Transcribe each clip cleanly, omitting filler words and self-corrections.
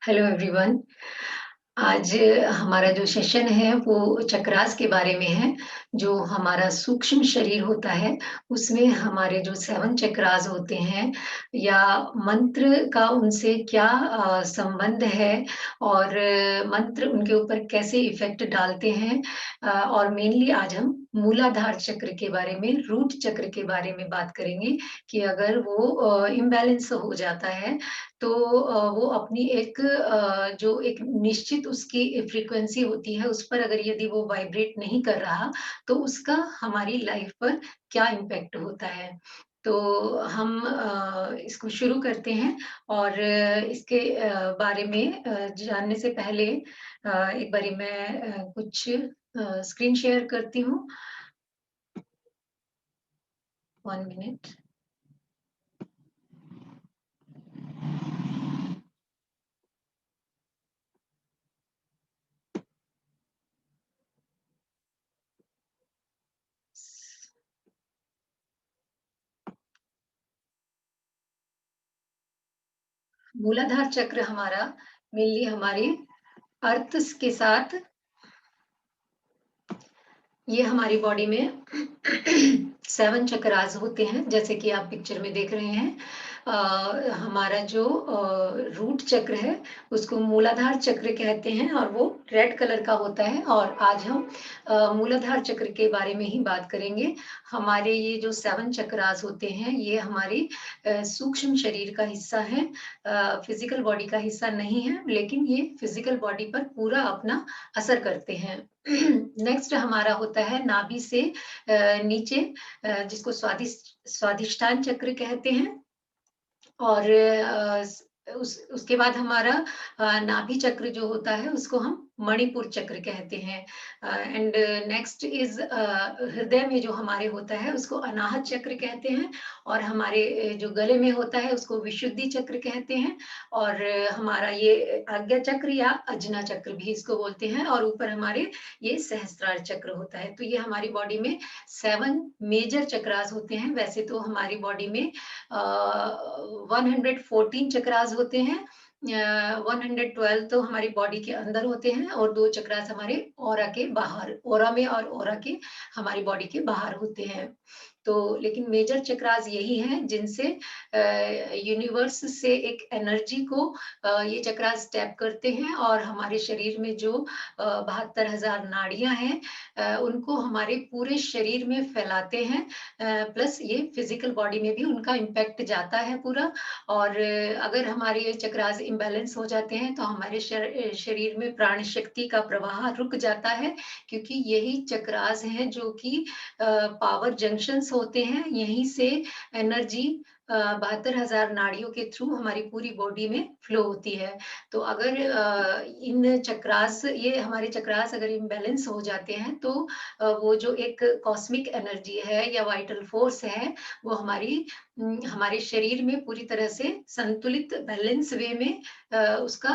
Hello everyone. आज हमारा जो सेशन है वो चक्रास के बारे में है। जो हमारा सूक्ष्म शरीर होता है उसमें हमारे जो 7 चक्रास होते हैं या मंत्र का उनसे क्या संबंध है और मंत्र उनके ऊपर कैसे इफ़ेक्ट डालते हैं। और मेनली आज हम मूलाधार चक्र के बारे में, रूट चक्र के बारे में बात करेंगे कि अगर वो इम्बैलेंस हो जाता है तो वो अपनी एक जो एक निश्चित उसकी फ्रीक्वेंसी होती है, उस पर अगर यदि वो वाइब्रेट नहीं कर रहा, तो उसका हमारी लाइफ पर क्या इम्पैक्ट होता है। तो हम इसको शुरू करते हैं और इसके बारे में जानने से पहले एक बारी मैं कुछ स्क्रीन शेयर करती हूँ। 1 मिनट। मूलाधार चक्र हमारा मेनली हमारे अर्थ के साथ ये हमारी बॉडी में 7 चक्रास होते हैं, जैसे कि आप पिक्चर में देख रहे हैं। हमारा जो रूट चक्र है, उसको मूलाधार चक्र कहते हैं और वो रेड कलर का होता है। और आज हम मूलाधार चक्र के बारे में ही बात करेंगे। हमारे ये जो 7 चक्रास होते हैं, ये हमारी सूक्ष्म शरीर का हिस्सा है, फिजिकल बॉडी का हिस्सा नहीं है, लेकिन ये फिजिकल बॉडी पर पूरा अपना असर करते हैं। नेक्स्ट हमारा होता है नाभि से नीचे, जिसको स्वादिष्टान चक्र कहते हैं। और उसके बाद हमारा नाभि चक्र जो होता है उसको हम मणिपुर चक्र कहते हैं। एंड नेक्स्ट इज हृदय में जो हमारे होता है उसको अनाहत चक्र कहते हैं। और हमारे जो गले में होता है उसको विशुद्धि चक्र कहते हैं। और हमारा ये आज्ञा चक्र या अजना चक्र भी इसको बोलते हैं। और ऊपर हमारे ये सहस्त्रार चक्र होता है। तो ये हमारी बॉडी में 7 मेजर चक्रास होते हैं। वैसे तो हमारी बॉडी में 114 चक्रास होते हैं। 112 तो हमारी बॉडी के अंदर होते हैं और 2 चक्रास हमारे ऑरा के बाहर, ऑरा में और ऑरा के हमारी बॉडी के बाहर होते हैं। तो लेकिन मेजर चक्रास यही हैं जिनसे यूनिवर्स से एक एनर्जी को ये चक्रास टैप करते हैं और हमारे शरीर में जो 72,000 नाड़ियां हैं उनको हमारे पूरे शरीर में फैलाते हैं। प्लस ये फिजिकल बॉडी में भी उनका इम्पैक्ट जाता है पूरा। और अगर हमारे ये चक्रास इम्बैलेंस हो जाते हैं तो हमारे शरीर में प्राण शक्ति का प्रवाह रुक जाता है, क्योंकि यही चक्रास हैं जो कि पावर जंक्शंस होते हैं। यहीं से एनर्जी 72,000 नाड़ियों के थ्रू हमारी पूरी बॉडी में फ्लो होती है। तो अगर इन चक्रास ये हमारे चक्रास अगर इम्बैलेंस हो जाते हैं तो वो जो एक कॉस्मिक एनर्जी है या वाइटल फोर्स है, वो हमारे शरीर में पूरी तरह से संतुलित बैलेंस वे में उसका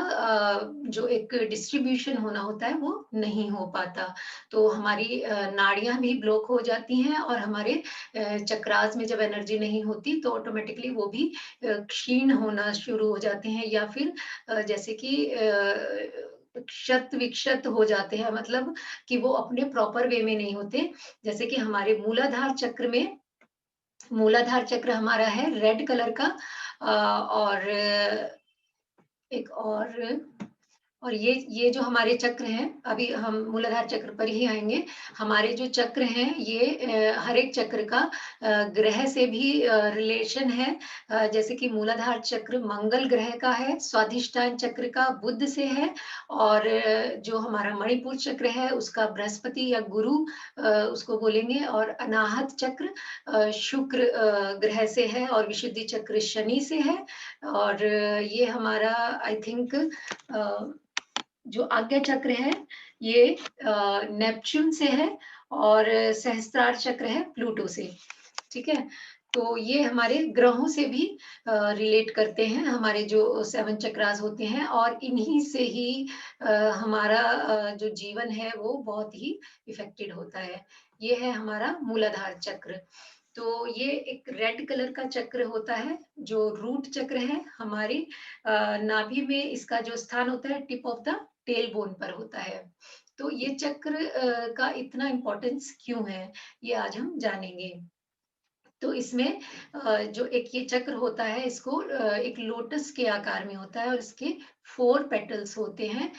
जो एक डिस्ट्रीब्यूशन होना होता है वो नहीं हो पाता। तो हमारी नाड़ियां भी ब्लॉक हो जाती हैं और हमारे चक्रास में जब एनर्जी नहीं होती तो ऑटोमेटिकली वो भी क्षीण होना शुरू हो जाते हैं, या फिर जैसे कि क्षत विक्षत हो जाते हैं, मतलब कि वो अपने प्रॉपर वे में नहीं होते। जैसे कि हमारे मूलाधार चक्र हमारा है रेड कलर का। और एक और ये जो हमारे चक्र हैं, अभी हम मूलाधार चक्र पर ही आएंगे। हमारे जो चक्र हैं ये हर एक चक्र का ग्रह से भी रिलेशन है। जैसे कि मूलाधार चक्र मंगल ग्रह का है, स्वाधिष्ठान चक्र का बुध से है, और जो हमारा मणिपुर चक्र है उसका बृहस्पति या गुरु उसको बोलेंगे, और अनाहत चक्र शुक्र ग्रह से है, और विशुद्धि चक्र शनि से है। और ये हमारा आई थिंक जो आज्ञा चक्र है ये नेपच्यून से है, और सहस्त्रार चक्र है प्लूटो से। ठीक है, तो ये हमारे ग्रहों से भी रिलेट करते हैं, हमारे जो 7 चक्रास होते हैं, और इन्हीं से ही हमारा जो जीवन है वो बहुत ही इफेक्टेड होता है। ये है हमारा मूलाधार चक्र। तो ये एक रेड कलर का चक्र होता है, जो रूट चक्र है हमारी नाभि में इसका जो स्थान होता है tip of the tail bone पर होता है। तो ये चक्र का इतना इम्पोर्टेंस क्यों है, ये आज हम जानेंगे। तो इसमें जो एक ये चक्र होता है इसको एक लोटस के आकार में होता है और इसके 4 पेटल्स होते हैं।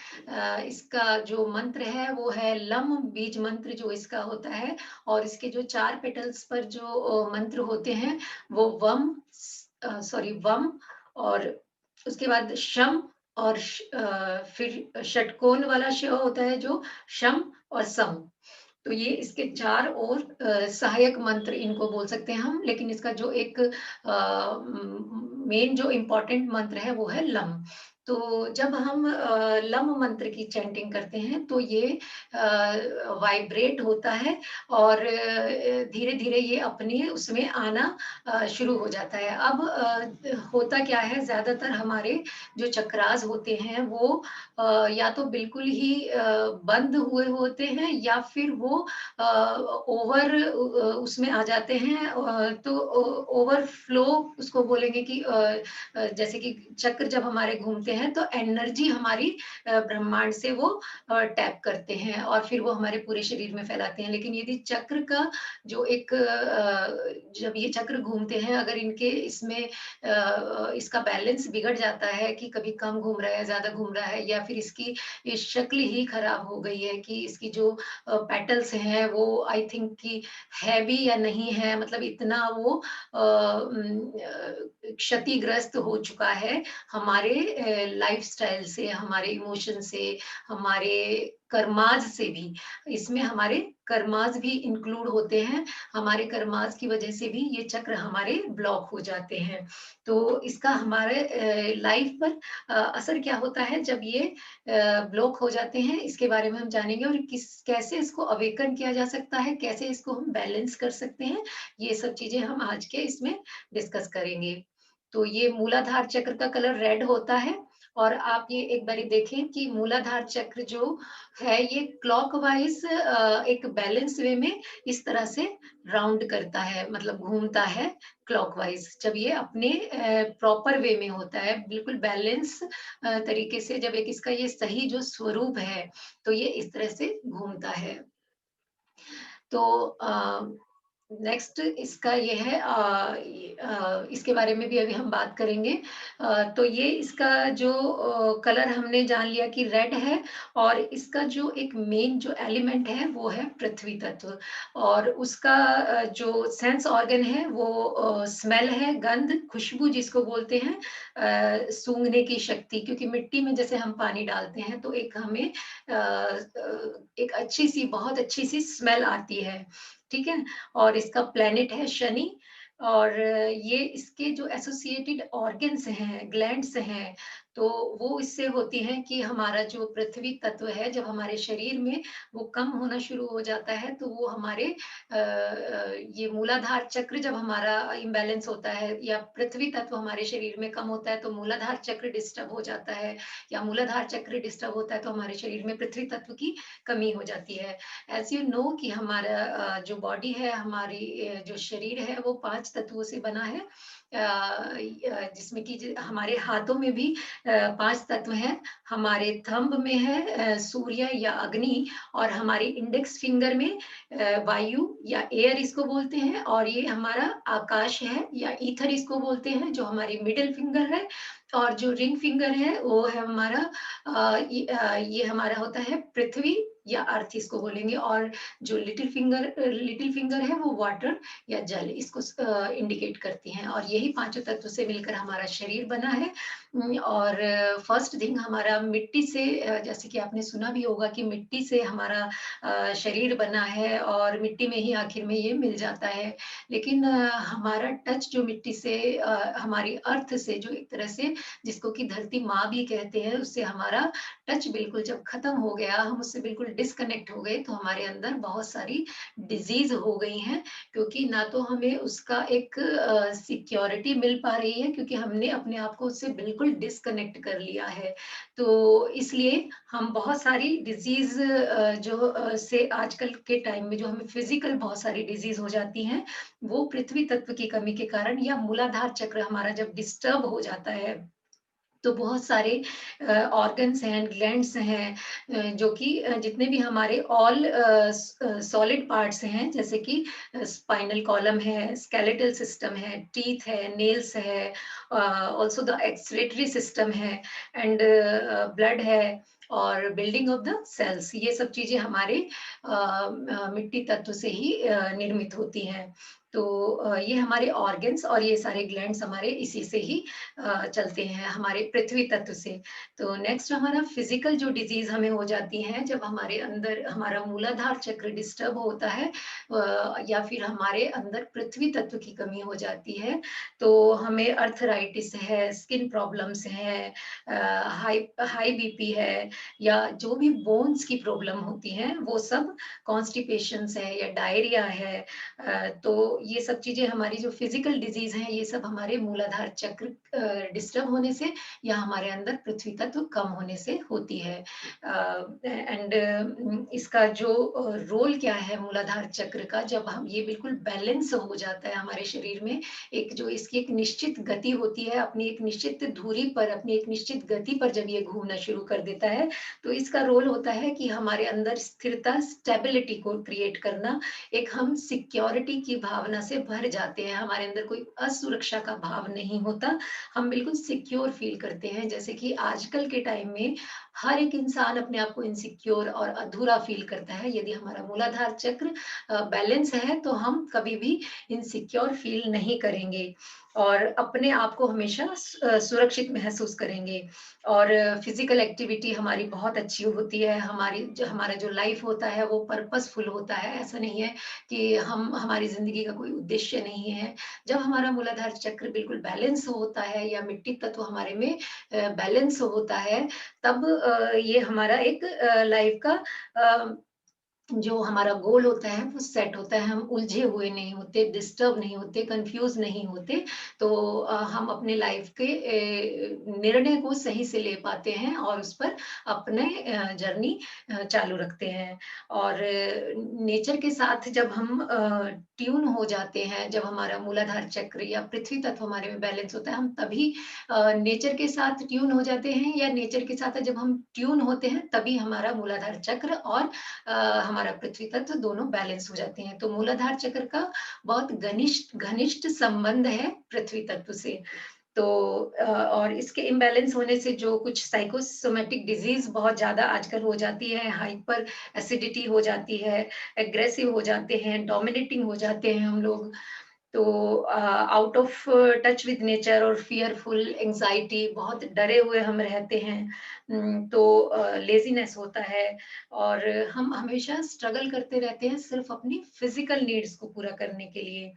इसका जो मंत्र है वो है लम बीज मंत्र जो इसका होता है और इसके जो 4 पेटल्स पर जो मंत्र होते हैं वो वम और उसके बाद शम और फिर षटकोण वाला श होता है जो शम और सम। तो ये इसके 4 और सहायक मंत्र इनको बोल सकते हैं हम, लेकिन इसका जो एक मेन जो इम्पोर्टेंट मंत्र है वो है लम। तो जब हम लम मंत्र की चैंटिंग करते हैं तो ये वाइब्रेट होता है और धीरे-धीरे ये अपने उसमें आना शुरू हो जाता है। अब होता क्या है ज़्यादातर हमारे जो चक्रास होते हैं वो या तो बिल्कुल ही बंद हुए होते हैं या फिर वो उसमें आ जाते हैं तो ओवरफ्लो उसको बोलेंगे कि जैसे कि चक्र जब हमारे घूमते हैं तो एनर्जी हमारी ब्रह्मांड से वो टैप करते हैं और फिर वो हमारे पूरे शरीर में फैलाते हैं। लेकिन यदि चक्र का जो एक जब ये चक्र घूमते हैं अगर इनके इसमें इसका बैलेंस बिगड़ जाता है कि कभी कम घूम रहा है, ज़्यादा घूम रहा है या फिर इसकी ये शक्ल ही खराब हो गई है कि इसकी जो पेटल्स हैं वो आई थिंक कि है भी या नहीं है, मतलब इतना वो क्षतिग्रस्त हो चुका है हमारे लाइफस्टाइल से, हमारे इमोशन से, हमारे कर्माज से भी। इसमें हमारे कर्माज भी इंक्लूड होते हैं, हमारे कर्माज की वजह से भी ये चक्र हमारे ब्लॉक हो जाते हैं। तो इसका हमारे लाइफ पर असर क्या होता है जब ये ब्लॉक हो जाते हैं, इसके बारे में हम जानेंगे और कैसे इसको अवेकन किया जा सकता है, कैसे इसको हम बैलेंस कर सकते हैं, ये सब चीज़ें हम आज के इसमें डिस्कस करेंगे। तो ये मूलाधार चक्र का कलर रेड होता है और आप ये एक बारी देखें कि मूलाधार चक्र जो है ये क्लॉकवाइज एक बैलेंस वे में इस तरह से राउंड करता है, मतलब घूमता है क्लॉकवाइज। जब ये अपने प्रॉपर वे में होता है, बिल्कुल बैलेंस तरीके से, जब एक इसका ये सही जो स्वरूप है, तो ये इस तरह से घूमता है। तो नेक्स्ट इसका ये है इसके बारे में भी अभी हम बात करेंगे। तो ये इसका जो कलर हमने जान लिया कि रेड है और इसका जो एक मेन जो एलिमेंट है वो है पृथ्वी तत्व और उसका जो सेंस ऑर्गन है वो स्मेल है, गंध, खुशबू जिसको बोलते हैं, सूंघने की शक्ति, क्योंकि मिट्टी में जैसे हम पानी डालते हैं तो एक हमें एक अच्छी सी बहुत अच्छी सी स्मेल आती है, ठीक है? और इसका प्लैनेट है शनि और ये इसके जो एसोसिएटेड ऑर्गन्स हैं, ग्लैंड्स हैं, तो वो इससे होती हैं कि हमारा जो पृथ्वी तत्व है, जब हमारे शरीर में वो कम होना शुरू हो जाता है, तो वो हमारे ये मूलाधार चक्र जब हमारा इम्बैलेंस होता है या पृथ्वी तत्व हमारे शरीर में कम होता है, तो मूलाधार चक्र डिस्टर्ब हो जाता है या मूलाधार चक्र डिस्टर्ब होता है, तो हमारे शरीर में पृथ्वी तत्व की कमी हो जाती है। एज़ यू नो कि हमारा जो बॉडी है, हमारी जो शरीर है, वो 5 तत्वों से बना है। जिसमें कि हमारे हाथों में भी 5 तत्व हैं, हमारे थंब में है सूर्य या अग्नि और हमारी इंडेक्स फिंगर में वायु या एयर इसको बोलते हैं और ये हमारा आकाश है या ईथर इसको बोलते हैं, जो हमारी मिडल फिंगर है और जो रिंग फिंगर है वो है हमारा ये हमारा होता है पृथ्वी या अर्थ इसको बोलेंगे और जो लिटिल फिंगर है वो वाटर या जल इसको इंडिकेट करती हैं और यही पांचों तत्व से मिलकर हमारा शरीर बना है। और फर्स्ट थिंग हमारा मिट्टी से जैसे कि आपने सुना भी होगा कि मिट्टी से हमारा शरीर बना है और मिट्टी में ही आखिर में ये मिल जाता है। लेकिन हमारा टच जो मिट्टी से हमारी अर्थ से जो एक तरह से जिसको कि धरती माँ भी कहते हैं, उससे हमारा टच बिल्कुल जब खत्म हो गया, हम उससे बिल्कुल डिस्कनेक्ट हो गए तो हमारे अंदर बहुत सारी डिजीज हो गई हैं, क्योंकि ना तो हमें उसका एक सिक्योरिटी मिल पा रही है, क्योंकि हमने अपने आप को उससे बिल्कुल डिस्कनेक्ट कर लिया है। तो इसलिए हम बहुत सारी डिजीज से आजकल के टाइम में जो हमें फिजिकल बहुत सारी डिजीज हो जाती हैं, वो पृथ्वी तत्व की कमी के कारण या मूलाधार चक्र हमारा जब डिस्टर्ब हो जाता है, तो बहुत सारे ऑर्गन्स हैं, ग्लैंड्स हैं, जो कि जितने भी हमारे ऑल सॉलिड पार्ट्स हैं, जैसे कि स्पाइनल कॉलम है, स्केलेटल सिस्टम है, टीथ है, नेल्स है, ऑल्सो द एक्सक्रीटरी सिस्टम है, एंड ब्लड है, और बिल्डिंग ऑफ द सेल्स, ये सब चीजें हमारे मिट्टी तत्व से ही निर्मित होती हैं। तो ये हमारे ऑर्गन्स और ये सारे ग्लैंड्स हमारे इसी से ही चलते हैं, हमारे पृथ्वी तत्व से। तो नेक्स्ट हमारा फिजिकल जो डिजीज हमें हो जाती है, जब हमारे अंदर हमारा मूलाधार चक्र डिस्टर्ब होता है, या फिर हमारे अंदर पृथ्वी तत्व की कमी हो जाती है, तो हमें अर्थराइटिस है, स्किन प्रॉब्लम्स हैं, हाई हाई बीपी है, या जो भी बोन्स की प्रॉब्लम होती है, वो सब, कॉन्स्टिपेशंस है या डायरिया है, तो ये सब चीजें हमारी जो फिजिकल डिजीज हैं, ये सब हमारे मूलाधार चक्र डिस्टर्ब होने से या हमारे अंदर पृथ्वी तत्व कम होने से होती है। एंड इसका जो रोल क्या है मूलाधार चक्र का, जब हम ये बिल्कुल बैलेंस हो जाता है हमारे शरीर में, एक जो इसकी एक निश्चित गति होती है, अपनी एक निश्चित दूरी पर, अपनी एक निश्चित गति पर जब ये घूमना शुरू कर देता है, तो इसका रोल होता है कि हमारे अंदर स्थिरता, स्टेबिलिटी को क्रिएट करना, एक हम सिक्योरिटी की भावना से भर जाते हैं, हमारे अंदर कोई असुरक्षा का भाव नहीं होता, हम बिल्कुल सिक्योर फील करते हैं। जैसे कि आजकल के टाइम में हर एक इंसान अपने आप को इनसिक्योर और अधूरा फील करता है। यदि हमारा मूलाधार चक्र बैलेंस है, तो हम कभी भी इनसिक्योर फील नहीं करेंगे और अपने आप को हमेशा सुरक्षित महसूस करेंगे। और फिजिकल एक्टिविटी हमारी बहुत अच्छी होती है, हमारा जो लाइफ होता है वो पर्पसफुल होता है। ऐसा नहीं है कि हमारी जिंदगी का कोई उद्देश्य नहीं है। जब हमारा मूलाधार चक्र बिल्कुल बैलेंस होता है या मिट्टी तत्व हमारे में बैलेंस होता है, तब ये हमारा एक लाइफ का अ, जो हमारा गोल होता है वो सेट होता है, हम उलझे हुए नहीं होते, डिस्टर्ब नहीं होते, कंफ्यूज नहीं होते। तो हम अपने लाइफ के निर्णय को सही से ले पाते हैं और उस पर अपने जर्नी चालू रखते हैं। और नेचर के साथ जब हम ट्यून हो जाते हैं, जब हमारा मूलाधार चक्र या पृथ्वी तत्व हमारे में बैलेंस होता है, हम तभी नेचर के साथ ट्यून हो जाते हैं, या नेचर के साथ जब हम ट्यून होते हैं तभी हमारा मूलाधार चक्र और हमारा पृथ्वी तत्व दोनों बैलेंस हो जाते हैं। तो मूलाधार चक्र का बहुत घनिष्ठ घनिष्ठ संबंध है पृथ्वी तत्व से। तो और इसके इम्बैलेंस होने से जो कुछ साइकोसोमेटिक डिजीज बहुत ज्यादा आजकल हो जाती है, हाइपर एसिडिटी हो जाती है, एग्रेसिव हो जाते हैं, डोमिनेटिंग हो जाते हैं हम लोग। तो out of touch with nature और फियरफुल, एंजाइटी, बहुत डरे हुए हम रहते हैं। तो लेजीनेस होता है और हम हमेशा स्ट्रगल करते रहते हैं सिर्फ अपनी फिजिकल नीड्स को पूरा करने के लिए।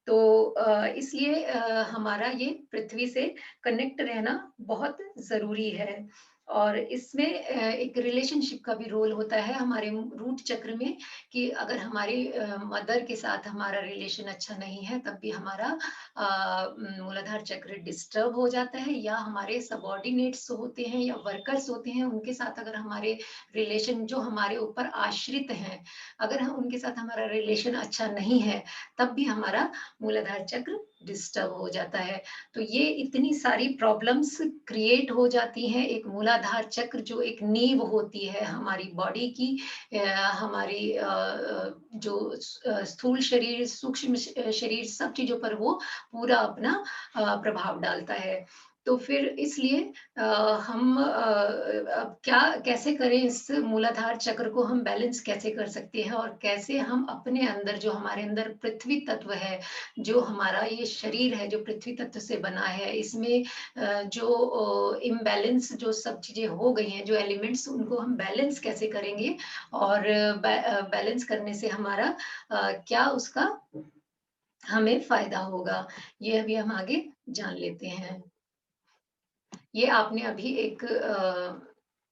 तो इसलिए हमारा ये पृथ्वी से कनेक्ट रहना बहुत ज़रूरी है। और इसमें एक रिलेशनशिप का भी रोल होता है हमारे रूट चक्र में, कि अगर हमारी मदर के साथ हमारा रिलेशन अच्छा नहीं है, तब भी हमारा मूलाधार चक्र डिस्टर्ब हो जाता है, या हमारे सबॉर्डिनेट्स होते हैं या वर्कर्स होते हैं, उनके साथ अगर हमारे रिलेशन जो हमारे ऊपर आश्रित हैं, अगर हम उनके साथ हमारा रिलेशन अच्छा नहीं है, तब भी हमारा मूलाधार चक्र डिस्टर्ब हो जाता है। तो ये इतनी सारी प्रॉब्लम्स क्रिएट हो जाती हैं। एक मूलाधार चक्र जो एक नींव होती है हमारी बॉडी की, हमारी जो स्थूल शरीर, सूक्ष्म शरीर, सब चीजों पर वो पूरा अपना प्रभाव डालता है। तो फिर इसलिए हम अब क्या कैसे करें, इस मूलाधार चक्र को हम बैलेंस कैसे कर सकते हैं, और कैसे हम अपने अंदर, जो हमारे अंदर पृथ्वी तत्व है, जो हमारा ये शरीर है जो पृथ्वी तत्व से बना है, इसमें जो इम्बैलेंस जो सब चीजें हो गई हैं, जो एलिमेंट्स, उनको हम बैलेंस कैसे करेंगे, और बैलेंस करने से हमारा क्या उसका हमें फायदा होगा, ये अभी हम आगे जान लेते हैं। ये आपने अभी एक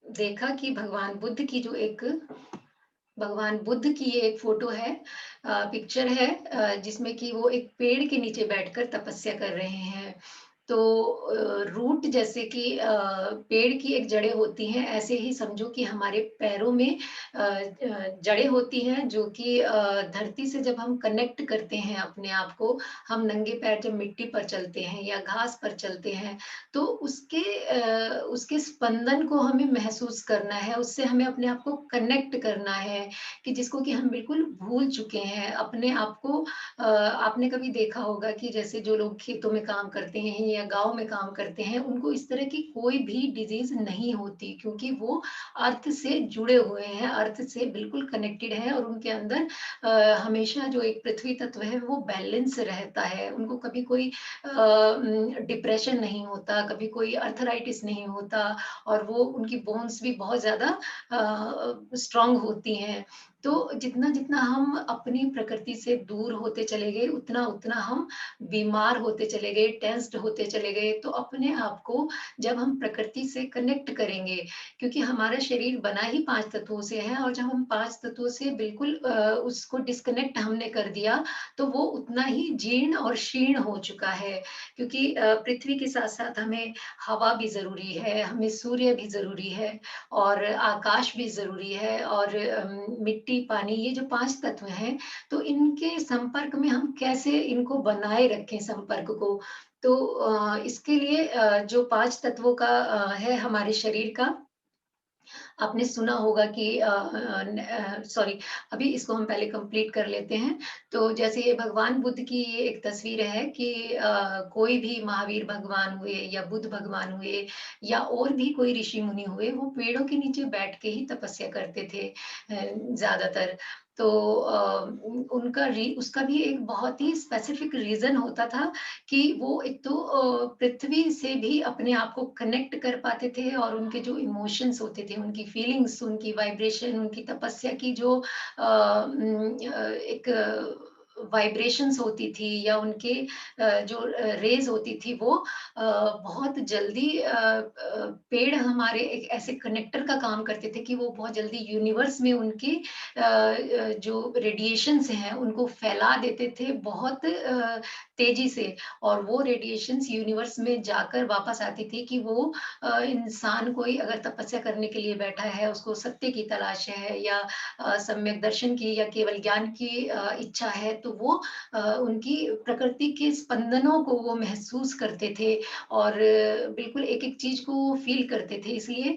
देखा कि भगवान बुद्ध की जो एक भगवान बुद्ध की ये एक फ़ोटो है, पिक्चर है, जिसमें कि वो एक पेड़ के नीचे बैठकर तपस्या कर रहे हैं। तो रूट जैसे कि पेड़ की एक जड़ें होती हैं, ऐसे ही समझो कि हमारे पैरों में जड़ें होती हैं जो कि धरती से जब हम कनेक्ट करते हैं अपने आप को, हम नंगे पैर जब मिट्टी पर चलते हैं या घास पर चलते हैं, तो उसके स्पंदन को हमें महसूस करना है, उससे हमें अपने आप को कनेक्ट करना है, कि जिसको कि हम बिल्कुल भूल चुके हैं। अपने आप को आपने कभी देखा होगा कि जैसे जो लोग खेतों में काम करते हैं या गाँव में काम करते हैं, उनको इस तरह की कोई भी डिज़ीज़ नहीं होती, क्योंकि वो अर्थ से जुड़े हुए हैं, अर्थ से बिल्कुल कनेक्टेड हैं और उनके अंदर हमेशा जो एक पृथ्वी तत्व है वो बैलेंस रहता है। उनको कभी कोई डिप्रेशन नहीं होता, कभी कोई अर्थराइटिस नहीं होता और वो उनकी बोन्स भी बहुत ज़्यादा स्ट्रॉन्ग होती हैं। तो जितना-जितना हम अपनी प्रकृति से दूर होते चले गए, उतना-उतना हम बीमार होते चले गए, टेंस्ड होते चले गए। तो अपने आप को जब हम प्रकृति से कनेक्ट करेंगे, क्योंकि हमारा शरीर बना ही 5 तत्वों से है और जब हम 5 तत्वों से बिल्कुल उसको डिस्कनेक्ट हमने कर दिया, तो वो उतना ही जीर्ण और शीर्ण हो चुका है। क्योंकि पृथ्वी के साथ-साथ हमें हवा भी ज़रूरी है, हमें सूर्य भी ज़रूरी है और आकाश भी ज़रूरी है और मिट्टी, पानी, ये जो 5 तत्व हैं, तो इनके संपर्क में हम कैसे इनको बनाए रखें संपर्क को। तो इसके लिए जो 5 तत्वों का है हमारे शरीर का, आपने सुना होगा कि सॉरी, अभी इसको हम पहले कंप्लीट कर लेते हैं। तो जैसे ये भगवान बुद्ध की ये एक तस्वीर है कि कोई भी महावीर भगवान हुए या बुद्ध भगवान हुए या और भी कोई ऋषि मुनि हुए, वो पेड़ों के नीचे बैठ के ही तपस्या करते थे ज़्यादातर। तो उनका री उसका भी एक बहुत ही स्पेसिफिक रीज़न होता था कि वो एक तो पृथ्वी से भी अपने आप को कनेक्ट कर पाते थे और उनके जो इमोशंस होते थे, उनकी फीलिंग्स, उनकी वाइब्रेशन, उनकी तपस्या की जो एक वाइब्रेशंस होती थी या उनके जो रेज़ होती थी वो बहुत जल्दी पेड़ हमारे एक ऐसे कनेक्टर का काम करते थे कि वो बहुत जल्दी यूनिवर्स में उनकी जो रेडिएशंस हैं उनको फैला देते थे बहुत तेज़ी से और वो रेडिएशंस यूनिवर्स में जाकर वापस आती थी कि वो इंसान कोई अगर तपस्या करने के लिए बैठा है, उसको सत्य की तलाश है या सम्यक दर्शन की या केवल ज्ञान की इच्छा है, तो वो उनकी प्रकृति के स्पंदनों को वो महसूस करते थे और बिल्कुल एक-एक चीज़ को वो फ़ील करते थे। इसलिए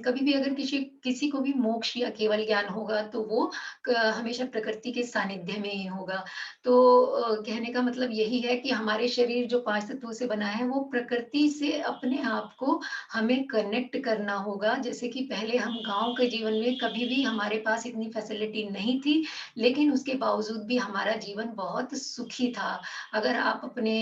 कभी भी अगर किसी किसी को भी मोक्ष या केवल ज्ञान होगा, तो वो हमेशा प्रकृति के सानिध्य में ही होगा। तो कहने का मतलब यही है कि हमारे शरीर जो 5 तत्वों से बना है, वो प्रकृति से अपने आप को हमें कनेक्ट करना होगा। जैसे कि पहले हम गाँव के जीवन में कभी भी हमारे पास इतनी फैसिलिटी नहीं थी, लेकिन उसके बावजूद भी हमारा जीवन बहुत सुखी था। अगर आप अपने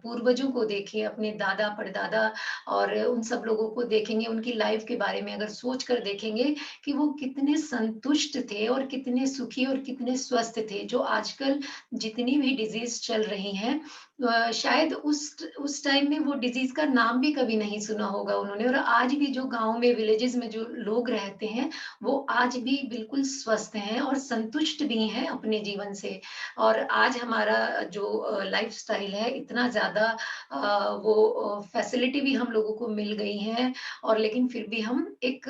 पूर्वजों को देखें, अपने दादा-परदादा और उन सब लोगों को देखेंगे, उनकी लाइफ़ के बारे में अगर सोच कर देखेंगे कि वो कितने संतुष्ट थे और कितने सुखी और कितने स्वस्थ थे। जो आजकल जितनी भी डिज़ीज़ चल रही हैं शायद उस टाइम में वो डिज़ीज़ का नाम भी कभी नहीं सुना होगा उन्होंने और आज भी जो गाँव में, विलेजेज़ में जो लोग रहते हैं, वो आज भी बिल्कुल स्वस्थ हैं और संतुष्ट भी हैं अपने जीवन से। और आज हमारा जो लाइफ़स्टाइल है, इतना ज़्यादा वो फैसिलिटी भी हम लोगों को मिल गई हैं और लेकिन फिर भी हम एक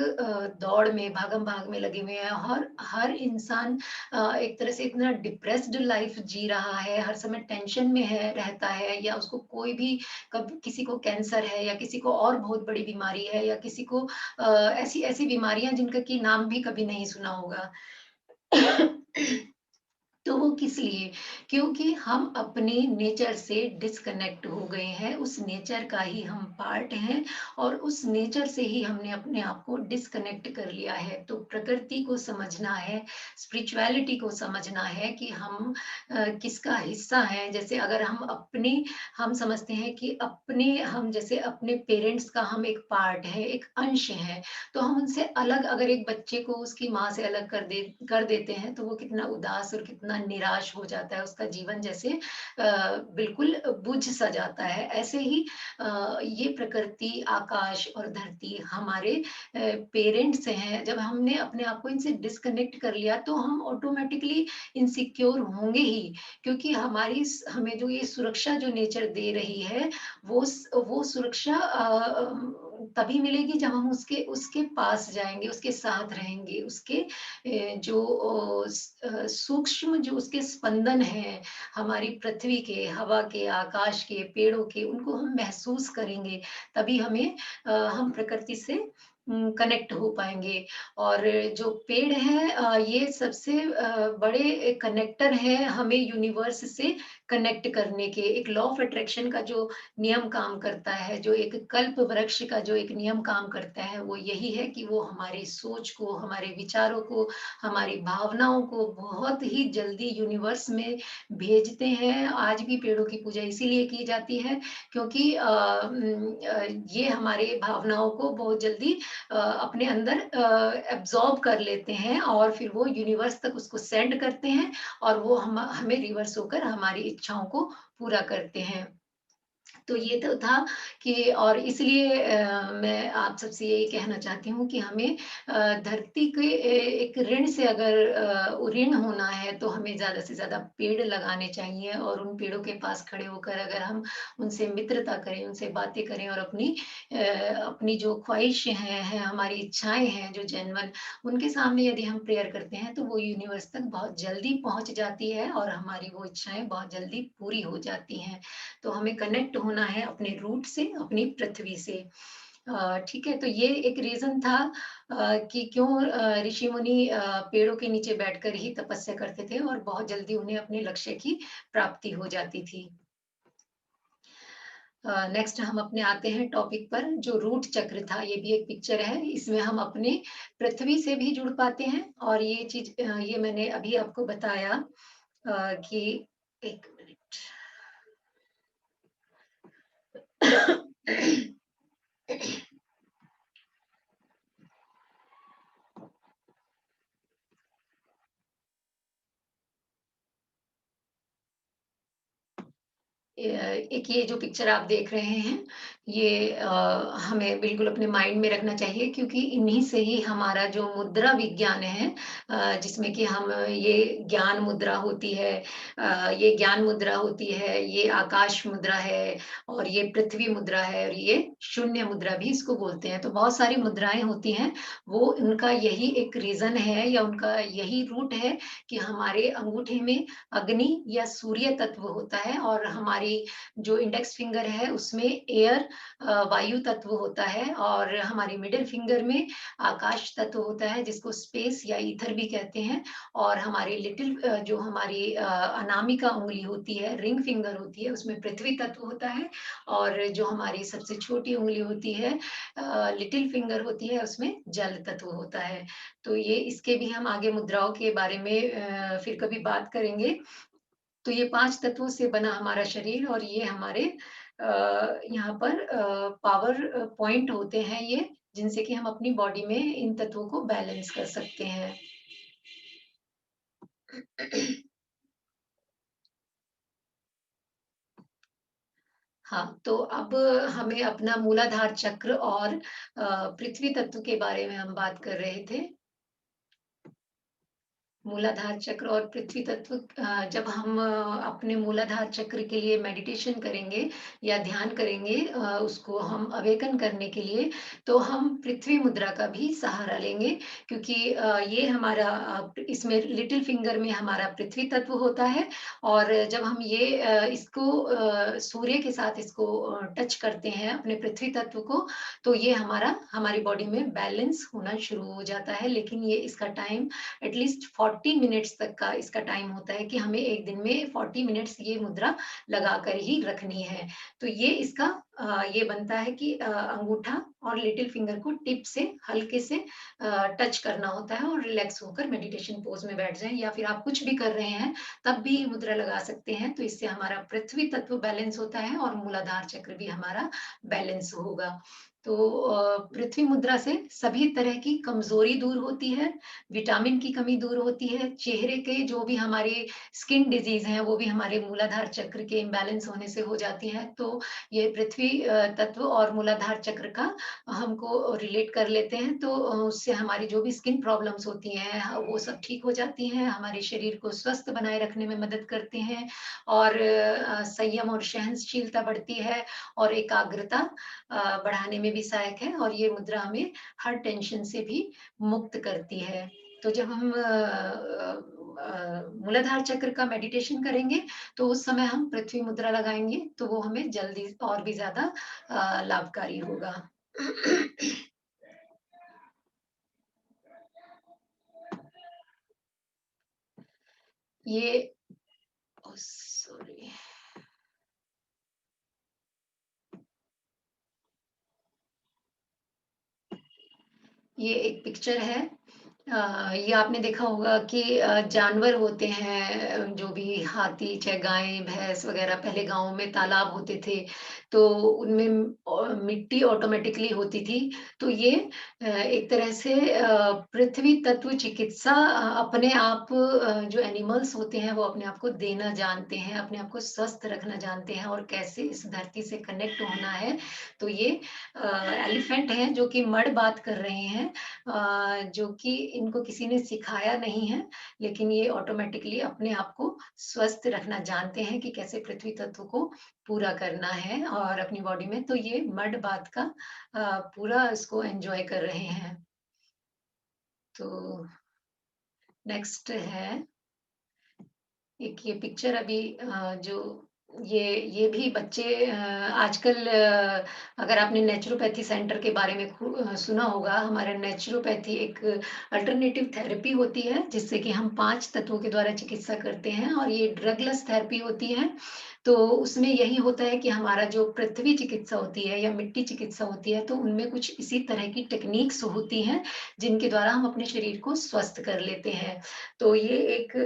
दौड़ में, भागम-भाग में लगे हुए हैं। हर हर इंसान एक तरह से इतना डिप्रेस्ड लाइफ जी रहा है, हर समय टेंशन में है रहता है या उसको कोई भी कब किसी को कैंसर है या किसी को और बहुत बड़ी बीमारी है या किसी को ऐसी-ऐसी बीमारियाँ जिनका कि नाम भी कभी नहीं सुना होगा। तो वो किस लिए? क्योंकि हम अपने नेचर से डिस्कनेक्ट हो गए हैं, उस नेचर का ही हम पार्ट हैं और उस नेचर से ही हमने अपने आप को डिस्कनेक्ट कर लिया है। तो प्रकृति को समझना है, स्पिरिचुअलिटी को समझना है कि हम किसका हिस्सा हैं। जैसे अगर हम समझते हैं कि हम जैसे अपने पेरेंट्स का हम एक पार्ट हैं, एक अंश हैं, तो हम उनसे अलग अगर एक बच्चे को उसकी माँ से अलग कर देते हैं, तो वो कितना उदास और कितना इतना निराश हो जाता है, उसका जीवन जैसे बिल्कुल बुझ सा जाता है। ऐसे ही ये प्रकृति, आकाश और धरती हमारे पेरेंट्स हैं। जब हमने अपने आप को इनसे डिस्कनेक्ट कर लिया तो हम ऑटोमैटिकली इनसिक्योर होंगे ही, क्योंकि हमारी हमें जो ये सुरक्षा जो नेचर दे रही है, वो सुरक्षा तभी मिलेगी जब हम उसके उसके पास जाएँगे, उसके साथ रहेंगे, उसके जो सूक्ष्म जो उसके स्पंदन हैं, हमारी पृथ्वी के, हवा के, आकाश के, पेड़ों के, उनको हम महसूस करेंगे, तभी हम प्रकृति से कनेक्ट हो पाएँगे। और जो पेड़ हैं ये सबसे बड़े कनेक्टर हैं हमें यूनिवर्स से कनेक्ट करने के। एक लॉ ऑफ अट्रैक्शन का जो नियम काम करता है, जो एक कल्प वृक्ष का जो एक नियम काम करता है, वो यही है कि वो हमारी सोच को, हमारे विचारों को, हमारी भावनाओं को बहुत ही जल्दी यूनिवर्स में भेजते हैं। आज भी पेड़ों की पूजा इसीलिए की जाती है क्योंकि ये हमारे भावनाओं को बहुत जल्दी अपने अंदर एब्ज़ॉर्ब कर लेते हैं और फिर वो यूनिवर्स तक उसको सेंड करते हैं और वो हमें रिवर्स होकर हमारी इच्छाओं को पूरा करते हैं। तो ये तो था कि और इसलिए मैं आप सबसे यही कहना चाहती हूँ कि हमें धरती के एक ऋण से अगर ऋण होना है तो हमें ज़्यादा से ज़्यादा पेड़ लगाने चाहिए और उन पेड़ों के पास खड़े होकर अगर हम उनसे मित्रता करें, उनसे बातें करें और अपनी जो ख्वाहिशें हैं, हमारी इच्छाएँ हैं जो जेन्युइन उनके सामने यदि हम प्रेयर करते हैं तो वो यूनिवर्स तक बहुत जल्दी पहुँच जाती है और हमारी वो इच्छाएँ बहुत जल्दी पूरी हो जाती हैं। तो हमें कनेक्ट होना है अपने रूट से, अपनी पृथ्वी से। ठीक है, तो ये एक रीज़न था कि क्यों ऋषि मुनि पेड़ों के नीचे बैठकर ही तपस्या करते थे और बहुत जल्दी उन्हें अपने लक्ष्य की प्राप्ति हो जाती थी। नेक्स्ट हम अपने आते हैं टॉपिक पर जो रूट चक्र था, ये भी एक पिक्चर है। इसमें हम अपने पृथ्वी से भी जुड़ पाते हैं और ये मैंने अभी आपको बताया कि 1 मिनट। एक ये जो पिक्चर आप देख रहे हैं, ये हमें बिल्कुल अपने माइंड में रखना चाहिए क्योंकि इन्हीं से ही हमारा जो मुद्रा विज्ञान है जिसमें कि हम ये ज्ञान मुद्रा होती है ये ज्ञान मुद्रा होती है, ये आकाश मुद्रा है और ये पृथ्वी मुद्रा है और ये शून्य मुद्रा भी इसको बोलते हैं। तो बहुत सारी मुद्राएँ होती हैं, वो उनका यही एक रीज़न है या उनका यही रूट है कि हमारे अंगूठे में अग्नि या सूर्य तत्व होता है और हमारी जो इंडेक्स फिंगर है उसमें एयर वायु तत्व होता है और हमारी मिडिल फिंगर में आकाश तत्व होता है जिसको स्पेस या ईथर भी कहते हैं और हमारी जो हमारी अनामिका उंगली होती है रिंग फिंगर होती है उसमें पृथ्वी तत्व होता है और जो हमारी सबसे छोटी उंगली होती है लिटिल फिंगर होती है उसमें जल तत्व होता है। तो ये इसके भी हम आगे मुद्राओं के बारे में फिर कभी बात करेंगे। तो ये 5 तत्वों से बना हमारा शरीर और ये हमारे यहाँ पर पावर पॉइंट होते हैं ये, जिनसे कि हम अपनी बॉडी में इन तत्वों को बैलेंस कर सकते हैं। हाँ, तो अब हमें अपना मूलाधार चक्र और पृथ्वी तत्व के बारे में हम बात कर रहे थे। मूलाधार चक्र और पृथ्वी तत्व जब हम अपने मूलाधार चक्र के लिए मेडिटेशन करेंगे या ध्यान करेंगे उसको हम अवेकन करने के लिए तो हम पृथ्वी मुद्रा का भी सहारा लेंगे क्योंकि ये हमारा इसमें लिटिल फिंगर में हमारा पृथ्वी तत्व होता है और जब हम इसको सूर्य के साथ इसको टच करते हैं अपने पृथ्वी तत्व को तो ये हमारी बॉडी में बैलेंस होना शुरू हो जाता है लेकिन ये इसका टाइम एटलीस्ट 40 मिनट्स तक का इसका टाइम होता है कि हमें एक दिन में 40 मिनट्स ये मुद्रा लगाकर ही रखनी है। तो ये बनता है कि अंगूठा और लिटिल फिंगर को टिप से हल्के से टच करना होता है और रिलैक्स होकर मेडिटेशन पोज़ में बैठ जाएँ या फिर आप कुछ भी कर रहे हैं, तब भी ये मुद्रा लगा सकते हैं। तो इससे हमारा पृथ्वी तत्व बैलेंस होता है और मूलाधार चक्र भी हमारा बैलेंस होगा। तो पृथ्वी मुद्रा से सभी तरह की कमजोरी दूर होती है, विटामिन की कमी दूर होती है, चेहरे के जो भी हमारे स्किन डिजीज हैं वो भी हमारे मूलाधार चक्र के इम्बैलेंस होने से हो जाती हैं। तो ये पृथ्वी तत्व और मूलाधार चक्र का हमको रिलेट कर लेते हैं, तो उससे हमारी जो भी स्किन प्रॉब्लम्स होती हैं वो सब ठीक हो जाती हैं, हमारे शरीर को स्वस्थ बनाए रखने में मदद करते हैं, और संयम और सहनशीलता बढ़ती है, और एकाग्रता बढ़ाने में भी सहायक है, और ये मुद्रा हमें हर टेंशन से भी मुक्त करती है। तो जब हम मूलाधार चक्र का मेडिटेशन करेंगे, तो उस समय हम पृथ्वी मुद्रा लगाएंगे, तो वो हमें जल्दी और भी ज्यादा लाभकारी होगा। ये सॉरी, ये एक पिक्चर है। ये आपने देखा होगा कि जानवर होते हैं, जो भी हाथी चाहे गाय भैंस वगैरह, पहले गांव में तालाब होते थे, तो उनमें मिट्टी ऑटोमेटिकली होती थी। तो ये एक तरह से पृथ्वी तत्व चिकित्सा अपने आप, जो एनिमल्स होते हैं वो अपने आप को देना जानते हैं, अपने आप को स्वस्थ रखना जानते हैं, और कैसे इस धरती से कनेक्ट होना है। तो ये एलिफेंट हैं जो कि मड बात कर रहे हैं, जो कि इनको किसी ने सिखाया नहीं है, लेकिन ये ऑटोमेटिकली अपने आप को स्वस्थ रखना जानते हैं कि कैसे पृथ्वी तत्व को पूरा करना है और अपनी बॉडी में। तो ये मड बात का पूरा इसको एंजॉय कर रहे हैं। तो नेक्स्ट है एक ये पिक्चर अभी, जो ये भी बच्चे आजकल, अगर आपने नेचुरोपैथी सेंटर के बारे में सुना होगा, हमारा नेचुरोपैथी एक अल्टरनेटिव थेरेपी होती है, जिससे कि हम 5 तत्वों के द्वारा चिकित्सा करते हैं, और ये ड्रगलेस थेरेपी होती है। तो उसमें यही होता है कि हमारा जो पृथ्वी चिकित्सा होती है या मिट्टी चिकित्सा होती है, तो उनमें कुछ इसी तरह की टेक्निक्स होती हैं, जिनके द्वारा हम अपने शरीर को स्वस्थ कर लेते हैं। तो ये एक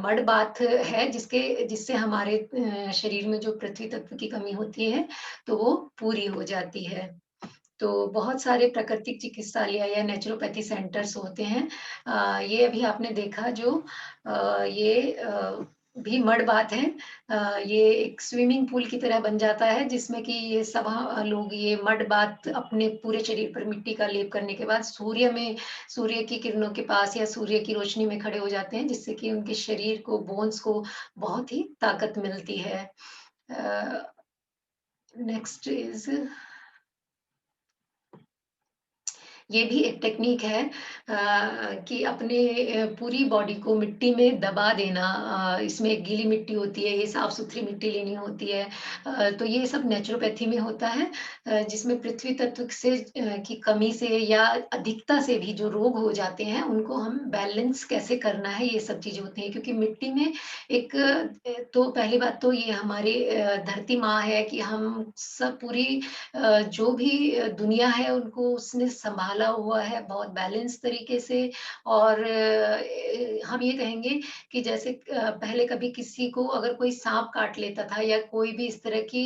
मड बात है, जिससे हमारे शरीर में जो पृथ्वी तत्व की कमी होती है, तो वो पूरी हो जाती है। तो बहुत सारे प्राकृतिक चिकित्सालय या नेचुरोपैथी सेंटर्स होते हैं। ये अभी आपने देखा जो ये भी मड बात है। ये एक स्विमिंग पूल की तरह बन जाता है, जिसमें कि ये सब लोग ये मड बात अपने पूरे शरीर पर मिट्टी का लेप करने के बाद सूर्य की किरणों के पास या सूर्य की रोशनी में खड़े हो जाते हैं, जिससे कि उनके शरीर को, बोन्स को बहुत ही ताकत मिलती है। नेक्स्ट इज, ये भी एक टेक्निक है कि अपने पूरी बॉडी को मिट्टी में दबा देना। इसमें गीली मिट्टी होती है, ये साफ सुथरी मिट्टी लेनी होती है। तो ये सब नेचुरोपैथी में होता है, जिसमें पृथ्वी तत्व से की कमी से या अधिकता से भी जो रोग हो जाते हैं, उनको हम बैलेंस कैसे करना है, ये सब चीजें होती हैं। क्योंकि मिट्टी में एक तो पहली बात तो ये हमारी धरती माँ है, कि हम सब पूरी जो भी दुनिया है उनको उसने संभाला हुआ है बहुत बैलेंस तरीके से। और हम ये कहेंगे कि जैसे पहले कभी किसी को अगर कोई सांप काट लेता था, या कोई भी इस तरह की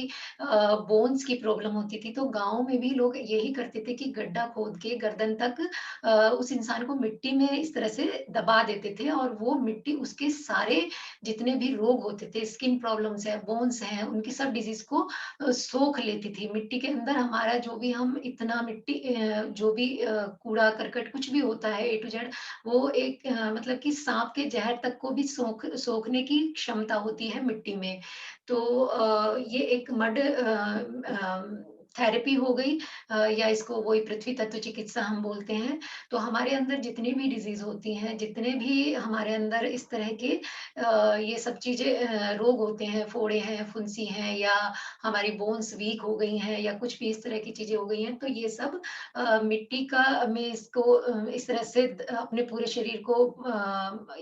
बोन्स की प्रॉब्लम होती थी, तो गांव में भी लोग यही करते थे कि गड्ढा खोद के गर्दन तक उस इंसान को मिट्टी में इस तरह से दबा देते थे, और वो मिट्टी उसके सारे जितने भी रोग होते थे, स्किन प्रॉब्लम्स है, बोन्स हैं, उनकी सब डिजीज को सोख लेती थी मिट्टी के अंदर। हमारा जो भी हम इतना मिट्टी जो भी कूड़ा करकट कुछ भी होता है ए टू जेड, वो एक मतलब कि सांप के जहर तक को भी सोखने की क्षमता होती है मिट्टी में। तो ये एक मड थेरेपी हो गई, या इसको वही पृथ्वी तत्व चिकित्सा हम बोलते हैं। तो हमारे अंदर जितनी भी डिजीज होती हैं, जितने भी हमारे अंदर इस तरह के ये सब चीजें रोग होते हैं, फोड़े हैं, फुंसी हैं, या हमारी बोन्स वीक हो गई हैं, या कुछ भी इस तरह की चीजें हो गई हैं, तो ये सब मिट्टी का में इसको इस तरह से अपने पूरे शरीर को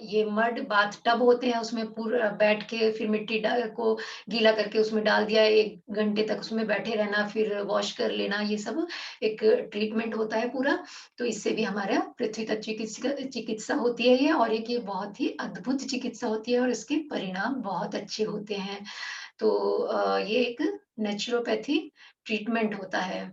ये मड बाथ टब होते हैं, उसमें पूरा बैठ के फिर मिट्टी को गीला करके उसमें डाल दिया, 1 घंटे तक उसमें बैठे रहना, फिर वॉश कर लेना, ये सब एक ट्रीटमेंट होता है पूरा। तो इससे भी हमारा पृथ्वी तत्व चिकित्सा चिकित्सा होती है ये, और एक ये बहुत ही अद्भुत चिकित्सा होती है, और इसके परिणाम बहुत अच्छे होते हैं। तो ये एक नेचुरोपैथी ट्रीटमेंट होता है।